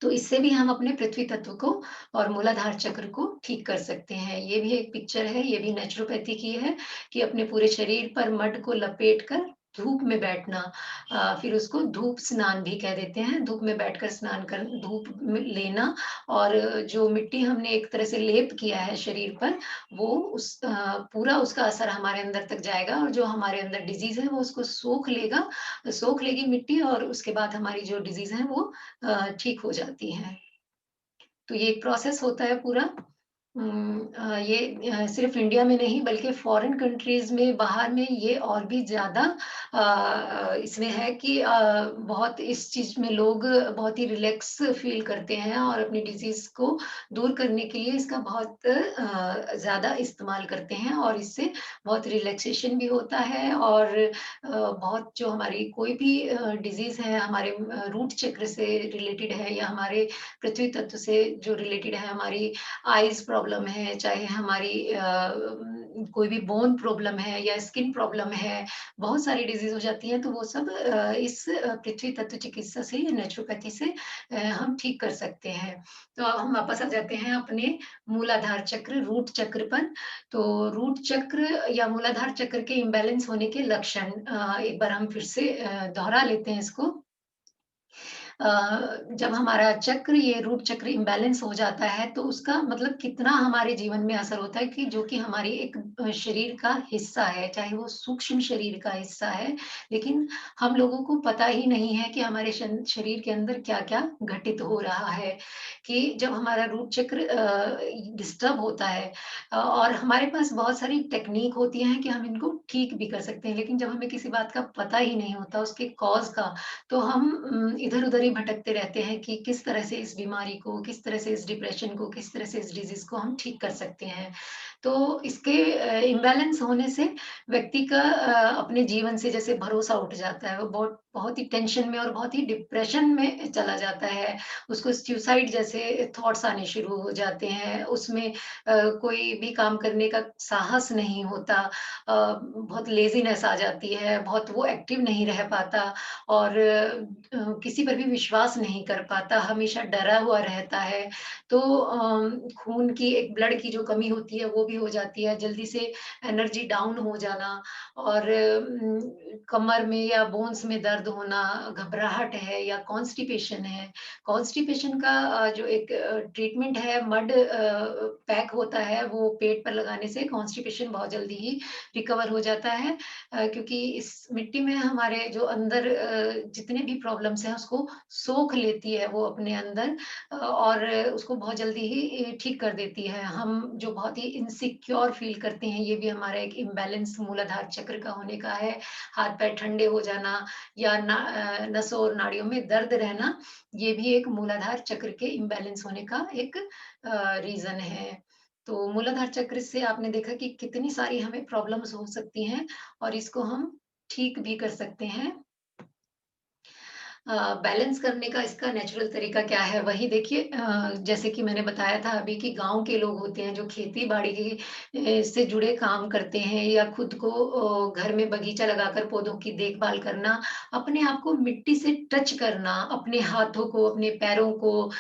तो इससे भी हम अपने पृथ्वी तत्व को और मूलाधार चक्र को ठीक कर सकते हैं। ये भी एक पिक्चर है, ये भी नेचुरोपैथी की है कि अपने पूरे शरीर पर मड को लपेट कर धूप में बैठना। फिर उसको धूप स्नान भी कह देते हैं। धूप में बैठकर स्नान कर धूप में लेना और जो मिट्टी हमने एक तरह से लेप किया है शरीर पर, वो पूरा उसका असर हमारे अंदर तक जाएगा और जो हमारे अंदर डिज़ीज़ है वो उसको सोख लेगी मिट्टी और उसके बाद हमारी जो डिज़ीज़ है वो ठीक हो जाती हैं। तो ये एक प्रोसेस होता है पूरा। ये सिर्फ़ इंडिया में नहीं बल्कि फ़ॉरेन कंट्रीज़ में, बाहर में ये और भी ज़्यादा इसमें है कि बहुत इस चीज़ में लोग बहुत ही रिलैक्स फ़ील करते हैं और अपनी डिज़ीज़ को दूर करने के लिए इसका बहुत ज़्यादा इस्तेमाल करते हैं और इससे बहुत रिलैक्सेशन भी होता है और बहुत जो हमारी कोई भी डिज़ीज़ है हमारे रूट चक्र से रिलेटेड है या हमारे पृथ्वी तत्व से जो रिलेटेड है, हमारी आइज़ प्रॉब्लम है, चाहे हमारी कोई भी बोन प्रॉब्लम है या स्किन प्रॉब्लम है, बहुत सारी डिज़ीज़ हो जाती है, तो वो सब इस पृथ्वी तत्व चिकित्सा से या नेचुरोपैथी से हम ठीक कर सकते हैं। तो अब हम वापस आ जाते हैं अपने मूलाधार चक्र, रूट चक्र पर। तो रूट चक्र या मूलाधार चक्र के इम्बैलेंस होने के लक्षण एक बार हम फिर से दोहरा लेते हैं इसको। जब हमारा चक्र ये रूट चक्र इम्बैलेंस हो जाता है तो उसका मतलब कितना हमारे जीवन में असर होता है कि जो कि हमारी एक शरीर का हिस्सा है, चाहे वो सूक्ष्म शरीर का हिस्सा है, लेकिन हम लोगों को पता ही नहीं है कि हमारे शरीर के अंदर क्या-क्या घटित हो रहा है। कि जब हमारा रूट चक्र डिस्टर्ब होता है और हमारे पास बहुत सारी टेक्नीक होती हैं कि हम इनको ठीक भी कर सकते हैं, लेकिन जब हमें किसी बात का पता ही नहीं होता उसके कॉज़ का, तो हम इधर-उधर ही भटकते रहते हैं कि किस तरह से इस बीमारी को, किस तरह से इस डिप्रेशन को, किस तरह से इस डिज़ीज़ को हम ठीक कर सकते हैं। तो इसके इम्बैलेंस होने से व्यक्ति का अपने जीवन से जैसे भरोसा उठ जाता है, वो बहुत बहुत ही टेंशन में और बहुत ही डिप्रेशन में चला जाता है। उसको सुसाइड जैसे थॉट्स आने शुरू हो जाते हैं, उसमें कोई भी काम करने का साहस नहीं होता, बहुत लेज़ीनेस आ जाती है, बहुत वो एक्टिव नहीं रह पाता और किसी पर भी विश्वास नहीं कर पाता, हमेशा डरा हुआ रहता है। तो खून की एक ब्लड की जो कमी होती है, वो भी हो जाती है, जल्दी से एनर्जी डाउन हो जाना और कमर में या बोन्स में दर्द होना, घबराहट है या कॉन्स्टिपेशन है। कॉन्स्टिपेशन का जो एक ट्रीटमेंट है मड पैक होता है, वो पेट पर लगाने से कॉन्स्टिपेशन बहुत जल्दी ही रिकवर हो जाता है। क्योंकि इस मिट्टी में हमारे जो अंदर जितने भी प्रॉब्लम्स हैं उसको सोख लेती है वो अपने अंदर और उसको बहुत जल्दी ही ठीक कर देती है। हम जो बहुत ही इनसिक्योर फ़ील करते हैं, ये भी हमारा एक इम्बैलेंस मूलाधार चक्र का होने का है। हाथ-पैर ठंडे हो जाना या नसों और नाड़ियों में दर्द रहना, ये भी एक मूलाधार चक्र के इम्बैलेंस होने का एक रीज़न है। तो मूलाधार चक्र से आपने देखा कि कितनी सारी हमें प्रॉब्लम्स हो सकती हैं और इसको हम ठीक भी कर सकते हैं। बैलेंस करने का इसका नेचुरल तरीका क्या है? वही देखिए जैसे कि मैंने बताया था अभी कि गाँव के लोग होते हैं जो खेती-बाड़ी की से जुड़े काम करते हैं या खुद को घर में बगीचा लगाकर पौधों की देखभाल करना, अपने आप को मिट्टी से टच करना, अपने हाथों को, अपने पैरों को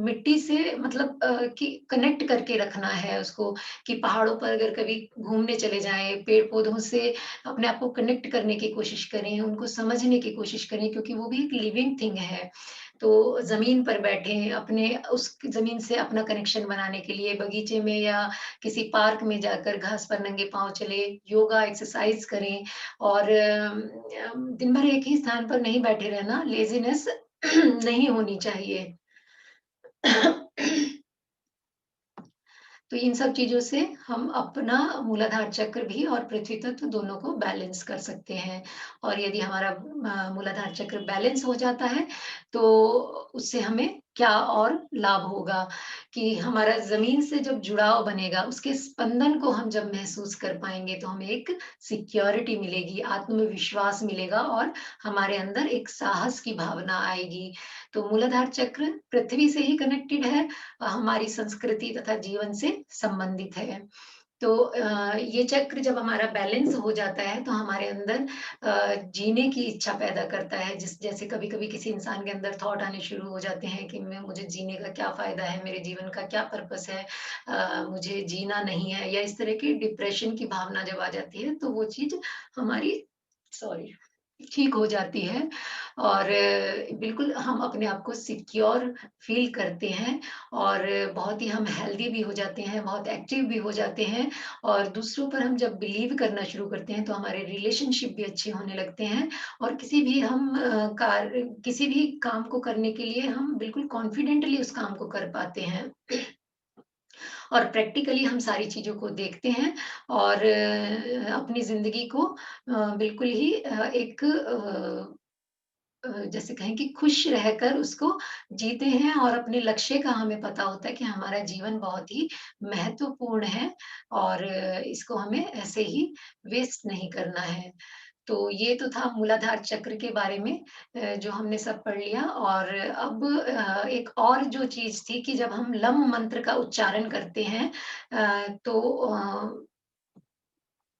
मिट्टी से मतलब कि कनेक्ट करके रखना है उसको कि पहाड़ों पर अगर कभी घूमने चले जाएँ, पेड़-पौधों से अपने आप को कनेक्ट करने की कोशिश करें, उनको समझने की कोशिश करें क्योंकि वो भी एक लिविंग थिंग है। तो ज़मीन पर बैठें, अपने उस ज़मीन से अपना कनेक्शन बनाने के लिए बगीचे में या किसी पार्क में जाकर घास पर नंगे पाँव चले, योगा एक्सरसाइज़ करें और दिन भर एक ही स्थान पर नहीं बैठे रहना, लेज़ीनेस नहीं होनी चाहिए। तो इन सब चीज़ों से हम अपना मूलाधार चक्र भी और पृथ्वी तत्व दोनों को बैलेंस कर सकते हैं। और यदि हमारा मूलाधार चक्र बैलेंस हो जाता है, तो उससे हमें क्या और लाभ होगा कि हमारा ज़मीन से जब जुड़ाव बनेगा, उसके स्पंदन को हम जब महसूस कर पाएँगे, तो हमें एक सिक्योरिटी मिलेगी, आत्मविश्वास मिलेगा और हमारे अंदर एक साहस की भावना आएगी। तो मूलाधार चक्र पृथ्वी से ही कनेक्टेड है हमारी संस्कृति तथा जीवन से संबंधित है। तो ये चक्र जब हमारा बैलेंस हो जाता है तो हमारे अंदर जीने की इच्छा पैदा करता है। जैसे कभी-कभी किसी इंसान के अंदर थॉट आने शुरू हो जाते हैं कि मैं मुझे जीने का क्या फ़ायदा है? मेरे जीवन का क्या पर्पस है? मुझे जीना नहीं है, या इस तरह की डिप्रेशन की भावना जब आ जाती है तो वो चीज़ हमारी सॉरी ठीक हो जाती है, और बिल्कुल हम अपने आप को सिक्योर फ़ील करते हैं, और बहुत ही हम हेल्दी भी हो जाते हैं, बहुत एक्टिव भी हो जाते हैं, और दूसरों पर हम जब बिलीव करना शुरू करते हैं, तो हमारे रिलेशनशिप भी अच्छे होने लगते हैं, और किसी भी काम को करने के लिए हम बिल्कुल कॉन्फिडेंटली उस काम को कर पाते हैं। और प्रैक्टिकली हम सारी चीज़ों को देखते हैं, और अपनी ज़िंदगी को बिल्कुल ही जैसे कहें कि खुश रहकर उसको जीते हैं, और अपने लक्ष्य का हमें पता होता है कि हमारा जीवन बहुत ही महत्वपूर्ण है, और इसको हमें ऐसे ही वेस्ट नहीं करना है। तो ये तो था मूलाधार चक्र के बारे में, जो हमने सब पढ़ लिया, और अब एक और जो चीज़ थी कि जब हम लम मंत्र का उच्चारण करते हैं, तो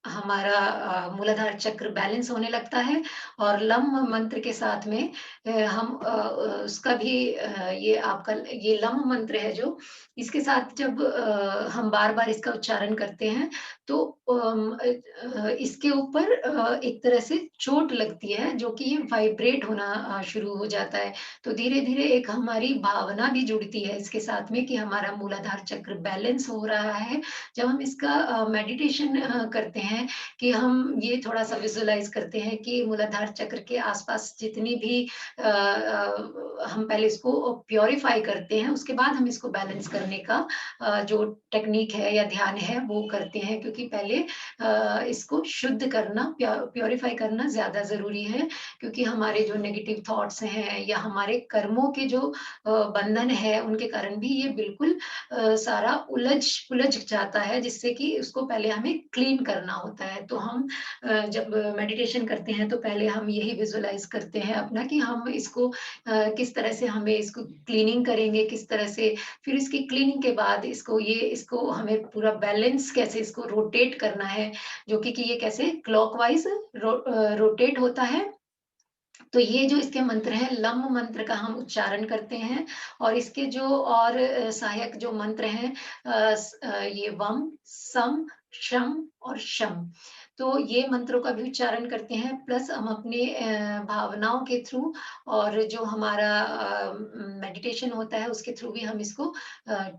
हमारा मूलाधार चक्र बैलेंस होने लगता है, और लम मंत्र के साथ में हम उसका भी ये लम मंत्र है जो, इसके साथ जब हम बार-बार इसका उच्चारण करते हैं, तो इसके ऊपर एक तरह से चोट लगती है, जो कि ये वाइब्रेट होना शुरू हो जाता है। तो धीरे-धीरे एक हमारी भावना भी जुड़ती है इसके साथ में कि हमारा मूलाधार चक्र बैलेंस हो रहा है। जब हम इसका मेडिटेशन करते हैं, कि हम ये थोड़ा-सा विज़ुअलाइज़ करते हैं कि मूलाधार चक्र के आस-पास जितनी भी हम पहले इसको प्यूरिफ़ाई करते हैं, उसके बाद हम इसको बैलेंस करने का जो टेक्नीक है या ध्यान है, वो करते हैं, क्योंकि पहले इसको शुद्ध करना, प्यूरिफ़ाई करना ज़्यादा ज़रूरी है, क्योंकि हमारे जो नेगेटिव थॉट्स हैं या हमारे कर्मों के जो बंधन है, उनके कारण भी ये बिल्कुल सारा उलझ जाता है, जिससे कि उसको पहले हमें क्लीन करना होता है। तो हम जब मेडिटेशन करते हैं, तो पहले हम यही विज़ुअलाइज़ करते हैं अपना कि हम इसको किस तरह से हमें इसको क्लीनिंग करेंगे, किस तरह से फिर इसकी क्लीनिंग के बाद इसको हमें पूरा बैलेंस कैसे इसको रोटेट करना है, जो कि ये कैसे क्लॉकवाइज़ रोटेट होता है। तो ये जो इसके मंत्र हैं, लम मंत्र का हम उच्चारण करते हैं, और इसके जो और सहायक जो मंत्र हैं, ये वम, सम, शम और शम। तो ये मंत्रों का भी उच्चारण करते हैं, प्लस हम अपने भावनाओं के थ्रू, और जो हमारा मेडिटेशन होता है उसके थ्रू भी हम इसको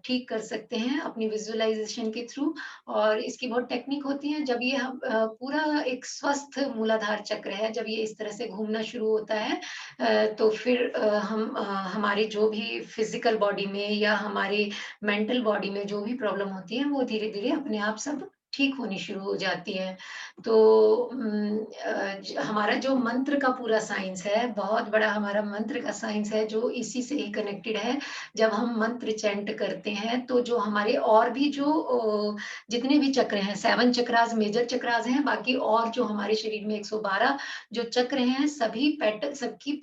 ठीक कर सकते हैं, अपनी विजुअलाइज़ेशन के थ्रू। और इसकी बहुत टेक्निक होती है, जब ये हम पूरा एक स्वस्थ मूलाधार चक्र है, जब ये इस तरह से घूमना शुरू होता है, तो फिर हमारी जो भी फिज़िकल बॉडी में या हमारी मेंटल बॉडी में जो भी प्रॉब्लम होती है, वो धीरे-धीरे अपने आप सब ठीक होनी शुरू हो जाती है। तो हमारा जो मंत्र का पूरा साइंस है, बहुत बड़ा हमारा मंत्र का साइंस है, जो इसी से ही कनेक्टेड है। जब हम मंत्र चैंट करते हैं, तो जो हमारे और भी जो जितने भी चक्र हैं, 7 चक्रास मेजर चक्रास हैं, बाकी और जो हमारे शरीर में 112 जो चक्र हैं, सबकी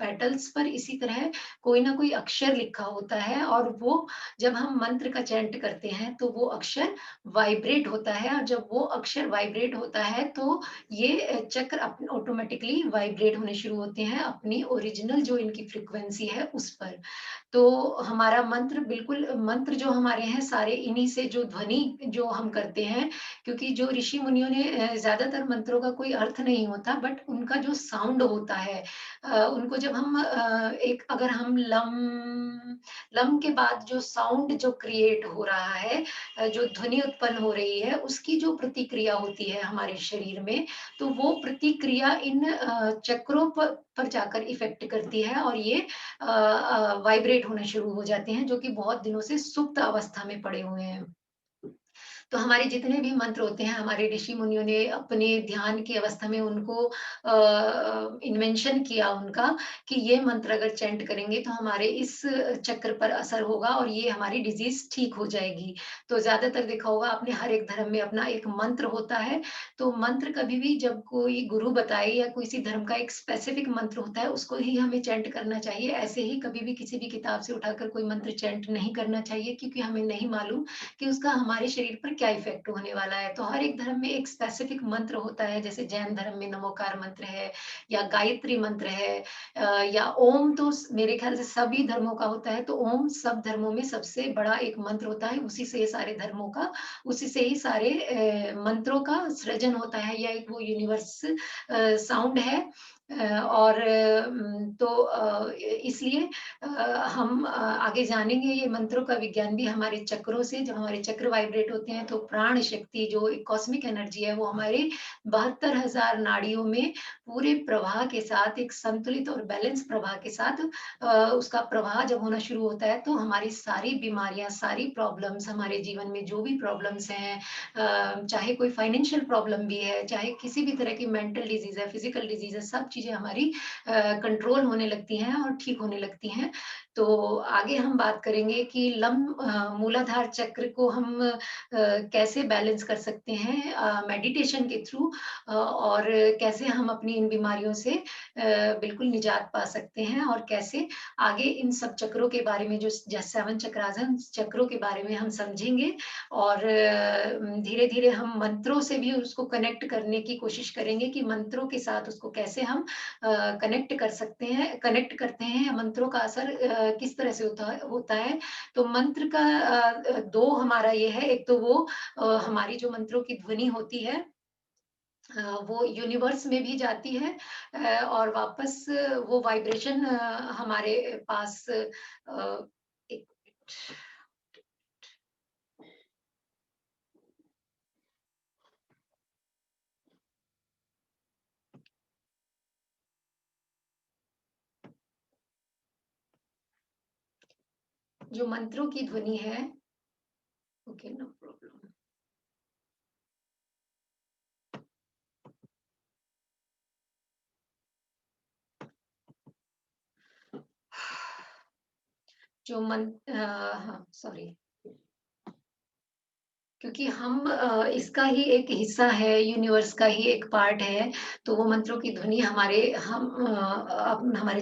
पेटल्स पर इसी तरह कोई ना कोई अक्षर लिखा होता है, और वो जब हम मंत्र का चैंट करते हैं, तो वो अक्षर वाइब्रेट होता है, और जब वो अक्षर वाइब्रेट होता है, तो ये चक्र ऑटोमेटिकली वाइब्रेट होने शुरू होते हैं अपनी ओरिजिनल जो इनकी फ्रीक्वेंसी है उस पर। तो हमारा मंत्र जो हमारे हैं सारे इन्हीं से, जो ध्वनि जो हम करते हैं, क्योंकि जो ऋषि मुनियों ने ज़्यादातर मंत्रों का कोई अर्थ नहीं होता, बट उनका जो साउंड होता है, उनको जब हम एक अगर हम लम के बाद जो साउंड जो क्रिएट हो रहा है, जो ध्वनि उत्पन्न हो रही है, उसकी जो प्रतिक्रिया होती है हमारे शरीर में, तो वो प्रतिक्रिया इन चक्रों पर जाकर इफ़ेक्ट करती है, और ये वाइब्रेट होना शुरू हो जाते हैं, जो कि बहुत दिनों से सुप्त अवस्था में पड़े हुए हैं। तो हमारे जितने भी मंत्र होते हैं, हमारे ऋषि मुनियों ने अपने ध्यान की अवस्था में उनको इन्वेंशन किया उनका, कि ये मंत्र अगर चैंट करेंगे तो हमारे इस चक्र पर असर होगा, और ये हमारी डिज़ीज़ ठीक हो जाएगी। तो ज़्यादातर देखा होगा आपने, हर एक धर्म में अपना एक मंत्र होता है, तो मंत्र कभी भी जब कोई गुरु बताए या किसी धर्म का एक स्पेसिफिक मंत्र होता है, उसको ही हमें चैंट करना चाहिए। ऐसे ही कभी भी किसी भी किताब से उठाकर कोई मंत्र चैंट नहीं करना चाहिए, क्योंकि हमें नहीं मालूम कि उसका हमारे शरीर पर क्या इफ़ेक्ट होने वाला है। तो हर एक धर्म में एक स्पेसिफिक मंत्र होता है, जैसे जैन धर्म में नमोकार मंत्र है या गायत्री मंत्र है, या ओम तो मेरे ख्याल से सभी धर्मों का होता है, तो ओम सब धर्मों में सबसे बड़ा एक मंत्र होता है, उसी से ये सारे धर्मों का, उसी से ही सारे मंत्रों का सृजन होता है, या एक वो यूनिवर्स साउंड है। और तो इसलिए हम आगे जानेंगे ये मंत्रों का विज्ञान भी हमारे चक्रों से। जब हमारे चक्र वाइब्रेट होते हैं तो प्राण शक्ति जो एक कॉस्मिक एनर्जी है वो हमारे 72,000 नाड़ियों में पूरे प्रवाह के साथ, एक संतुलित और बैलेंस प्रवाह के साथ उसका प्रवाह जब होना शुरू होता है तो हमारी सारी बीमारियां, सारी प्रॉब्लम्स, हमारे जीवन में जो भी प्रॉब्लम्स हैं, चाहे कोई फाइनेंशियल प्रॉब्लम भी है, चाहे किसी भी तरह की मेंटल डिजीज है, फिजिकल डिजीज है, सब चीजें हमारी कंट्रोल होने लगती हैं और ठीक होने लगती हैं। तो आगे हम बात करेंगे कि मूलाधार चक्र को हम कैसे बैलेंस कर सकते हैं मेडिटेशन के थ्रू, और कैसे हम अपनी इन बीमारियों से बिल्कुल निजात पा सकते हैं, और कैसे आगे इन सब चक्रों के बारे में, जो 7 चक्रासन चक्रों के बारे में हम समझेंगे। और धीरे-धीरे हम मंत्रों से भी उसको कनेक्ट करने की कोशिश करेंगे कि मंत्रों के साथ उसको कैसे हम कनेक्ट कर सकते हैं, कनेक्ट करते हैं, मंत्रों का असर किस तरह से होता है। तो मंत्र का 2 हमारा ये है, एक तो वो हमारी जो मंत्रों की ध्वनि होती है वो यूनिवर्स में भी जाती है, और वापस वो वाइब्रेशन हमारे पास एक जो मंत्रों की ध्वनि है, ओके, नो प्रॉब्लम। हाँ, सॉरी, क्योंकि हम इसका ही एक हिस्सा है, यूनिवर्स का ही एक पार्ट है, तो वो मंत्रों की ध्वनि हमारे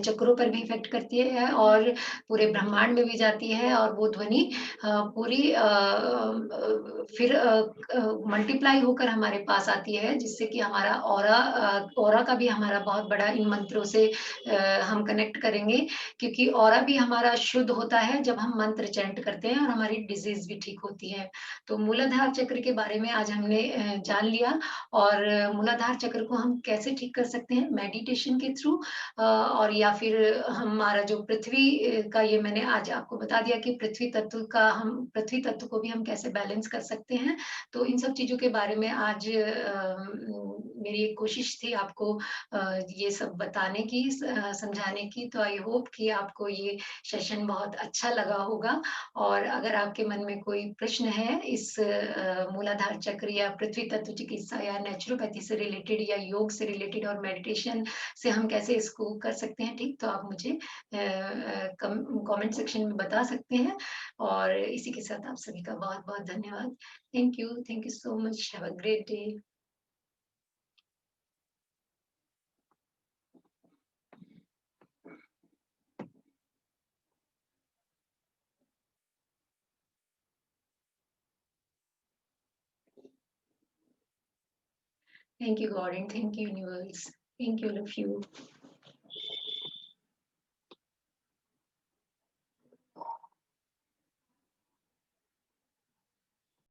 चक्रों पर भी इफ़ेक्ट करती है और पूरे ब्रह्मांड में भी जाती है, और वो ध्वनि पूरी फिर मल्टीप्लाई होकर हमारे पास आती है, जिससे कि हमारा ऑरा का भी हमारा बहुत बड़ा इन मंत्रों से हम कनेक्ट करेंगे, क्योंकि ऑरा भी हमारा शुद्ध होता है जब हम मंत्र चैंट करते हैं, और हमारी डिज़ीज़ भी ठीक होती है। तो मूलाधार चक्र के बारे में आज हमने जान लिया, और मूलाधार चक्र को हम कैसे ठीक कर सकते हैं मेडिटेशन के थ्रू, और या फिर हमारा जो पृथ्वी का, ये मैंने आज आपको बता दिया कि पृथ्वी तत्व को भी हम कैसे बैलेंस कर सकते हैं। तो इन सब चीज़ों के बारे में आज मेरी एक कोशिश थी आपको ये सब बताने की, समझाने की। तो आई होप कि आपको ये सेशन बहुत अच्छा लगा होगा, और अगर आपके मन में कोई प्रश्न है इस मूलाधार चक्र या पृथ्वी तत्व चिकित्सा या नेचुरोपैथी से रिलेटेड या योग से रिलेटेड और मेडिटेशन से हम कैसे इसको कर सकते हैं ठीक, तो आप मुझे कमेंट सेक्शन में बता सकते हैं। और इसी के साथ आप सभी का बहुत बहुत धन्यवाद। Thank you so much, have a great day. Thank you God and thank you universe, thank you, love you.